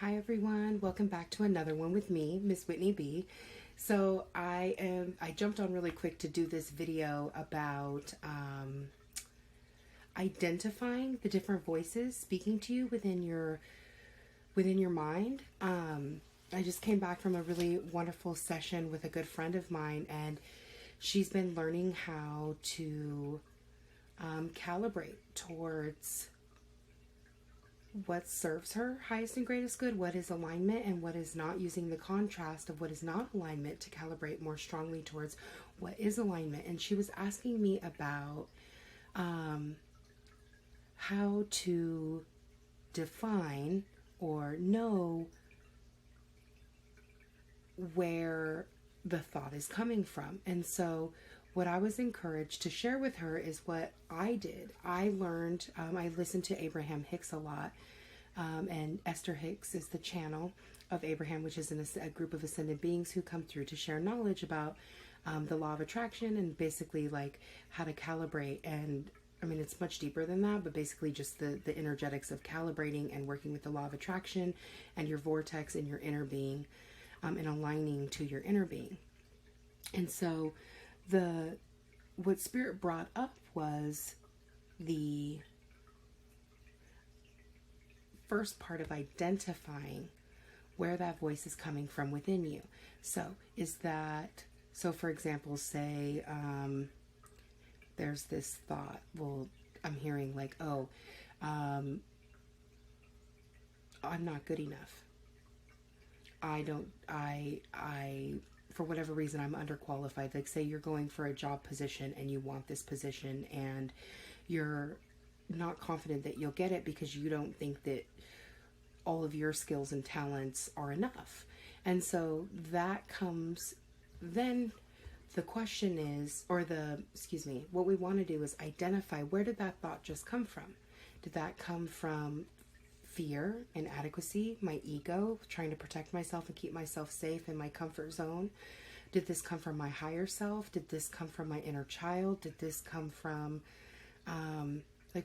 Hi everyone, welcome back to another one with me, Miss Whitney B. So I jumped on really quick to do this video about identifying the different voices speaking to you within your mind. I just came back from a really wonderful session with a good friend of mine, and she's been learning how to calibrate towards what serves her highest and greatest good, what is alignment and what is not, using the contrast of what is not alignment to calibrate more strongly towards what is alignment. And she was asking me about how to define or know where the thought is coming from. And so what I was encouraged to share with her is what I did. I learned, I listened to Abraham Hicks a lot, and Esther Hicks is the channel of Abraham, which is a group of ascended beings who come through to share knowledge about the law of attraction and basically like how to calibrate. And I mean, it's much deeper than that, but basically just the energetics of calibrating and working with the law of attraction and your vortex and your inner being, and aligning to your inner being. And so what Spirit brought up was the first part of identifying where that voice is coming from within you. So for example, say there's this thought, well, I'm hearing like, I'm not good enough. For whatever reason, I'm underqualified. Like, say you're going for a job position and you want this position and you're not confident that you'll get it because you don't think that all of your skills and talents are enough. And so that comes, then the question is, what we want to do is identify, where did that thought just come from? Did that come from fear, inadequacy, my ego, trying to protect myself and keep myself safe in my comfort zone? Did this come from my higher self? Did this come from my inner child? Did this come from,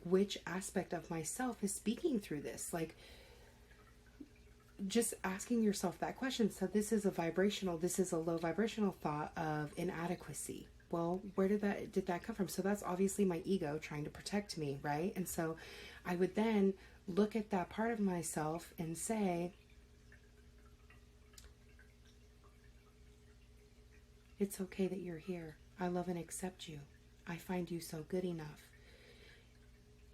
which aspect of myself is speaking through this? Like, just asking yourself that question. So this is a low vibrational thought of inadequacy. Well, where did that come from? So that's obviously my ego trying to protect me, right? And so I would then look at that part of myself and say, it's okay that you're here. I love and accept you. I find you so good enough.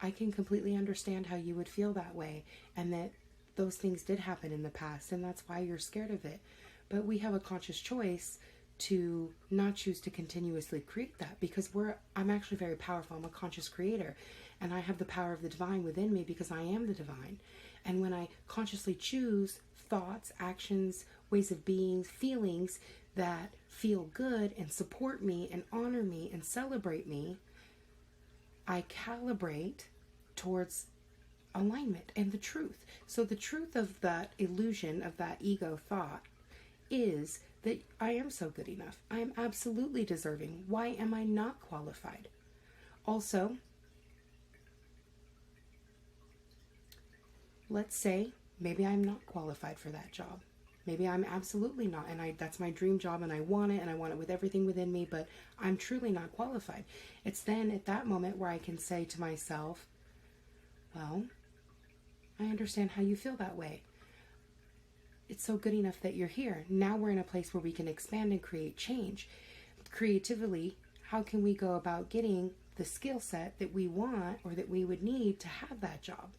I can completely understand how you would feel that way, and that those things did happen in the past, and that's why you're scared of it. But we have a conscious choice to not choose to continuously create that, because I'm actually very powerful. I'm a conscious creator, and I have the power of the divine within me because I am the divine. And when I consciously choose thoughts, actions, ways of being, feelings that feel good and support me and honor me and celebrate me, I calibrate towards alignment and the truth. So the truth of that illusion, of that ego thought, is that I am so good enough. I am absolutely deserving. Why am I not qualified? Also, let's say maybe I'm not qualified for that job. Maybe I'm absolutely not, and that's my dream job, and I want it with everything within me, but I'm truly not qualified. It's then at that moment where I can say to myself, well, I understand how you feel that way. It's so good enough that you're here. Now we're in a place where we can expand and create change. Creatively, how can we go about getting the skill set that we want or that we would need to have that job?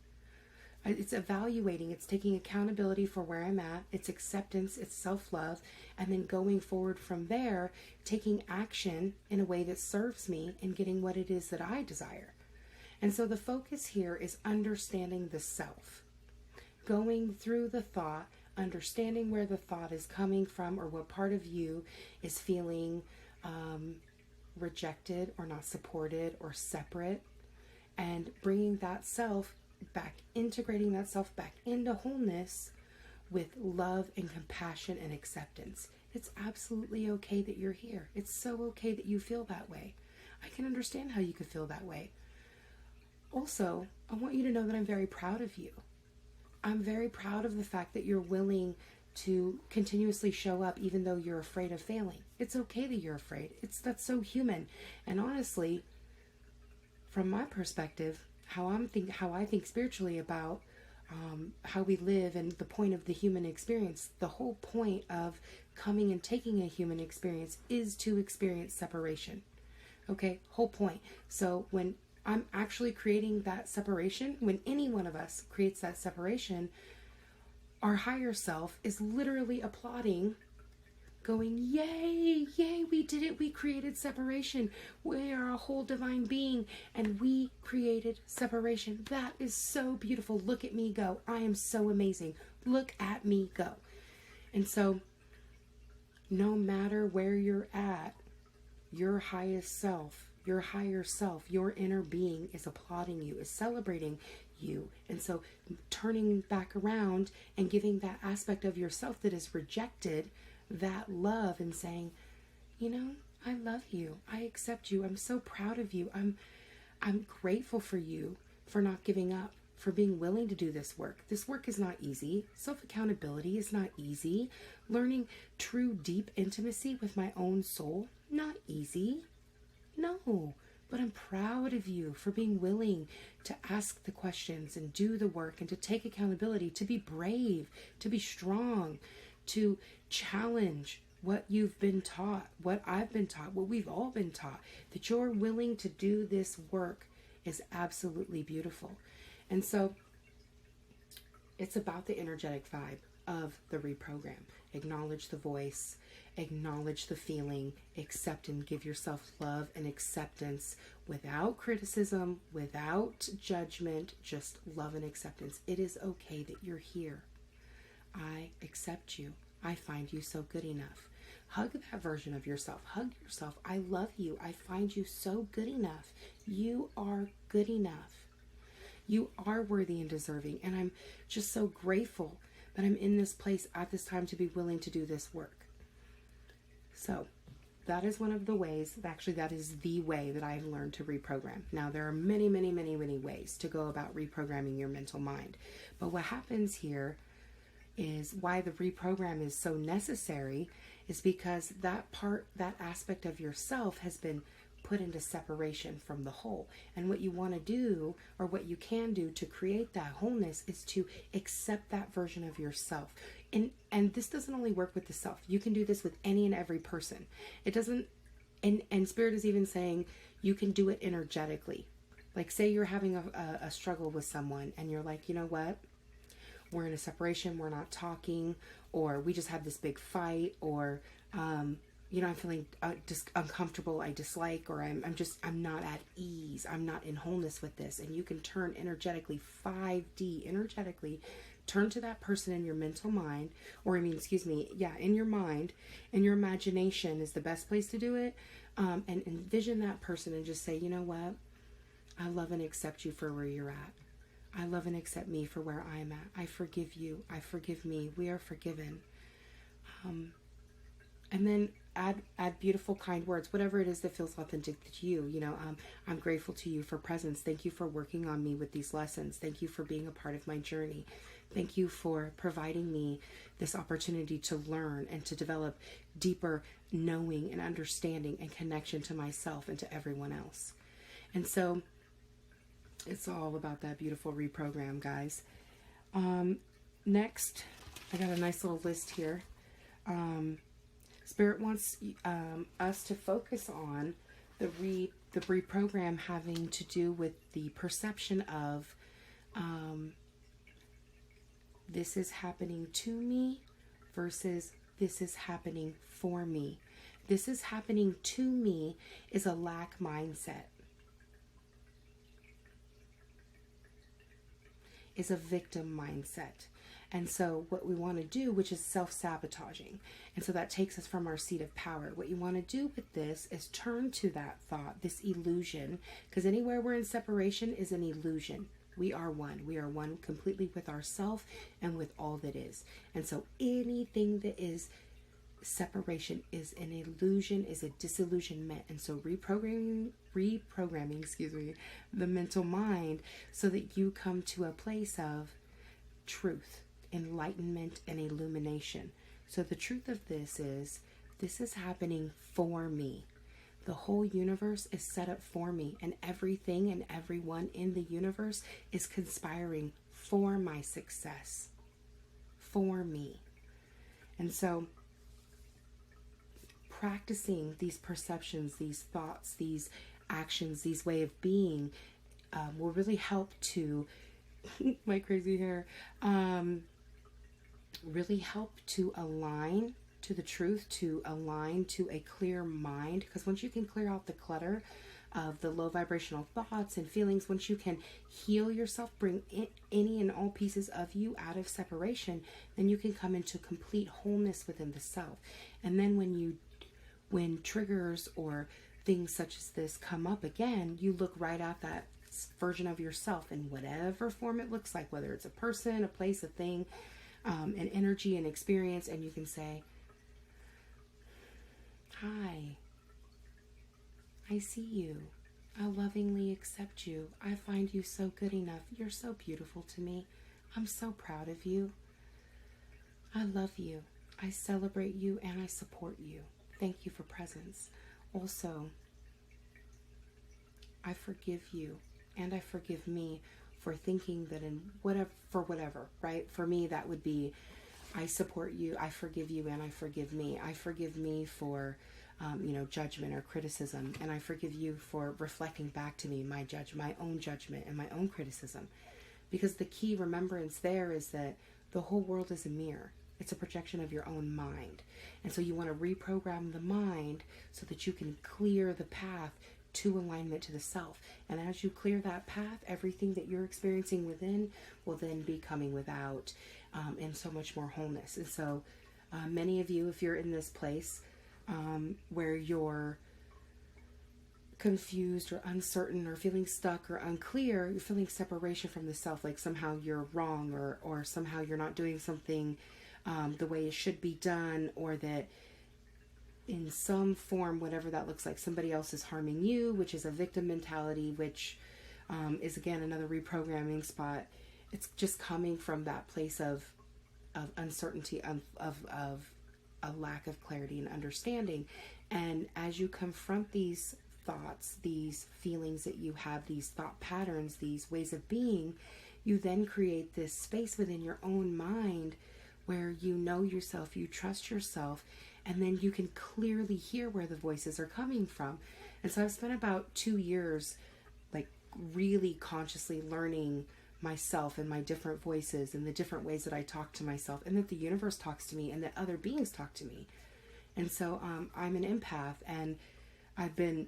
It's evaluating, it's taking accountability for where I'm at, it's acceptance, it's self-love, and then going forward from there, taking action in a way that serves me and getting what it is that I desire. And so the focus here is understanding the self, going through the thought, understanding where the thought is coming from or what part of you is feeling rejected or not supported or separate, and bringing that self back, integrating that self back into wholeness with love and compassion and acceptance. It's absolutely okay that you're here. It's so okay that you feel that way. I can understand how you could feel that way. Also, I want you to know that I'm very proud of you. I'm very proud of the fact that you're willing to continuously show up even though you're afraid of failing. It's okay that you're afraid. That's so human. And honestly, from my perspective, how I think spiritually about how we live and the point of the human experience, the whole point of coming and taking a human experience is to experience separation. Okay, whole point. So when I'm actually creating that separation, when any one of us creates that separation, our higher self is literally applauding, going, yay, yay, we did it. We created separation. We are a whole divine being and we created separation. That is so beautiful. Look at me go. I am so amazing. Look at me go. And so no matter where you're at, your highest self, your higher self, your inner being is applauding you, is celebrating you. And so turning back around and giving that aspect of yourself that is rejected that love and saying, you know, I love you. I accept you. I'm so proud of you. I'm grateful for you for not giving up, for being willing to do this work. This work is not easy. Self-accountability is not easy. Learning true deep intimacy with my own soul, not easy. No, but I'm proud of you for being willing to ask the questions and do the work and to take accountability, to be brave, to be strong, to challenge what you've been taught, what I've been taught, what we've all been taught. That you're willing to do this work is absolutely beautiful. And so it's about the energetic vibe of the reprogram. Acknowledge the voice, acknowledge the feeling, accept and give yourself love and acceptance without criticism, without judgment, just love and acceptance. It is okay that you're here. I accept you. I find you so good enough. Hug that version of yourself. Hug yourself. I love you. I find you so good enough. You are good enough. You are worthy and deserving. And I'm just so grateful that I'm in this place at this time to be willing to do this work. So that is one of the ways, actually that is the way that I've learned to reprogram. Now there are many, many, many, many ways to go about reprogramming your mental mind. But what happens here is why the reprogram is so necessary is because that aspect of yourself has been put into separation from the whole. And what you want to do, or what you can do to create that wholeness, is to accept that version of yourself. And this doesn't only work with the self. You can do this with any and every person. It doesn't, and Spirit is even saying you can do it energetically. Like say you're having a struggle with someone and you're like, you know what? We're in a separation, we're not talking, or we just had this big fight, or, you know, I'm feeling uncomfortable, I dislike, or I'm not at ease, I'm not in wholeness with this. And you can turn energetically, 5D, energetically, turn to that person in your mental mind, or in your mind, and your imagination is the best place to do it, and envision that person and just say, you know what, I love and accept you for where you're at. I love and accept me for where I'm at. I forgive you. I forgive me. We are forgiven. And then add beautiful, kind words, whatever it is that feels authentic to you. You know, I'm grateful to you for presence. Thank you for working on me with these lessons. Thank you for being a part of my journey. Thank you for providing me this opportunity to learn and to develop deeper knowing and understanding and connection to myself and to everyone else. And so it's all about that beautiful reprogram, guys. Next, I got a nice little list here. Spirit wants us to focus on the reprogram having to do with the perception of this is happening to me versus this is happening for me. This is happening to me is a lack mindset. Is a victim mindset. And so what we want to do, which is self-sabotaging, and so that takes us from our seat of power. What you want to do with this is turn to that thought, this illusion, because anywhere we're in separation is an illusion. We are one. We are one completely with ourself and with all that is. And so anything that is separation is an illusion, is a disillusionment. And so reprogramming, the mental mind so that you come to a place of truth, enlightenment, and illumination. So the truth of this is happening for me. The whole universe is set up for me, and everything and everyone in the universe is conspiring for my success, for me. And so practicing these perceptions, these thoughts, these actions, these way of being will really help to, my crazy hair, really help to align to the truth, to align to a clear mind. Because once you can clear out the clutter of the low vibrational thoughts and feelings, once you can heal yourself, bring any and all pieces of you out of separation, then you can come into complete wholeness within the self. And then when triggers or things such as this come up again, you look right at that version of yourself in whatever form it looks like, whether it's a person, a place, a thing, an energy, an experience, and you can say, hi, I see you. I lovingly accept you. I find you so good enough. You're so beautiful to me. I'm so proud of you. I love you. I celebrate you and I support you. Thank you for presence. Also, I forgive you and I forgive me for thinking that whatever, right? For me, that would be, I support you, I forgive you, and I forgive me. I forgive me for, judgment or criticism, and I forgive you for reflecting back to me my own judgment and my own criticism. Because the key remembrance there is that the whole world is a mirror. It's a projection of your own mind. And so you want to reprogram the mind so that you can clear the path to alignment to the self. And as you clear that path, everything that you're experiencing within will then be coming without, and so much more wholeness. And so many of you, if you're in this place where you're confused or uncertain or feeling stuck or unclear, you're feeling separation from the self, like somehow you're wrong or somehow you're not doing something the way it should be done, or that in some form, whatever that looks like, somebody else is harming you, which is a victim mentality, which is again another reprogramming spot. It's just coming from that place of uncertainty, of a lack of clarity and understanding. And as you confront these thoughts, these feelings that you have, these thought patterns, these ways of being, you then create this space within your own mind where you know yourself, you trust yourself, and then you can clearly hear where the voices are coming from. And so I've spent about 2 years like really consciously learning myself and my different voices and the different ways that I talk to myself, and that the universe talks to me, and that other beings talk to me. And so I'm an empath, and I've been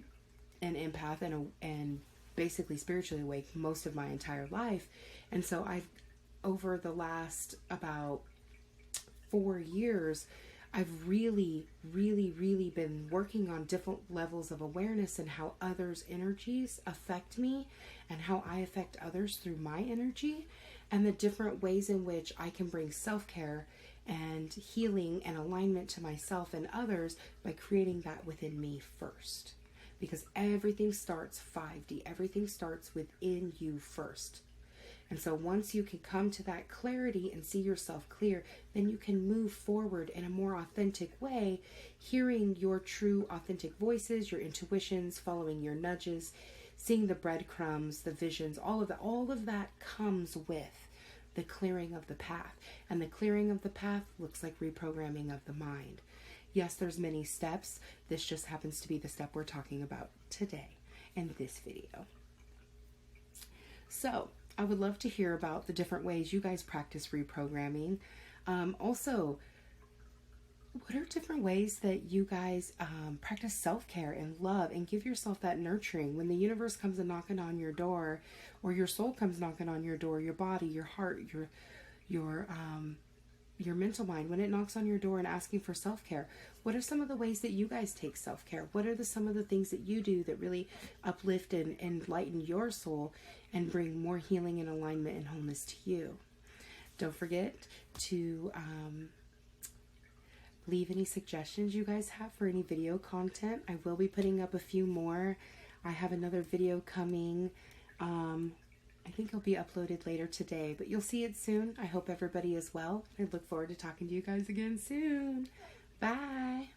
an empath and basically spiritually awake most of my entire life. And so I've, over the last about 4 years, I've really been working on different levels of awareness and how others' energies affect me and how I affect others through my energy, and the different ways in which I can bring self-care and healing and alignment to myself and others by creating that within me first. Because everything starts 5D. Everything starts within you first. And so once you can come to that clarity and see yourself clear, then you can move forward in a more authentic way, hearing your true authentic voices, your intuitions, following your nudges, seeing the breadcrumbs, the visions, all of that comes with the clearing of the path. And the clearing of the path looks like reprogramming of the mind. Yes, there's many steps. This just happens to be the step we're talking about today in this video. So I would love to hear about the different ways you guys practice reprogramming. Also, what are different ways that you guys practice self-care and love and give yourself that nurturing when the universe comes and knocking on your door, or your soul comes knocking on your door, your body, your heart, your mental mind, when it knocks on your door and asking for self-care? What are some of the ways that you guys take self-care? What are some of the things that you do that really uplift and enlighten your soul and bring more healing and alignment and wholeness to you? Don't forget to leave any suggestions you guys have for any video content. I will be putting up a few more. I have another video coming I think it'll be uploaded later today, but you'll see it soon. I hope everybody is well. I look forward to talking to you guys again soon. Bye.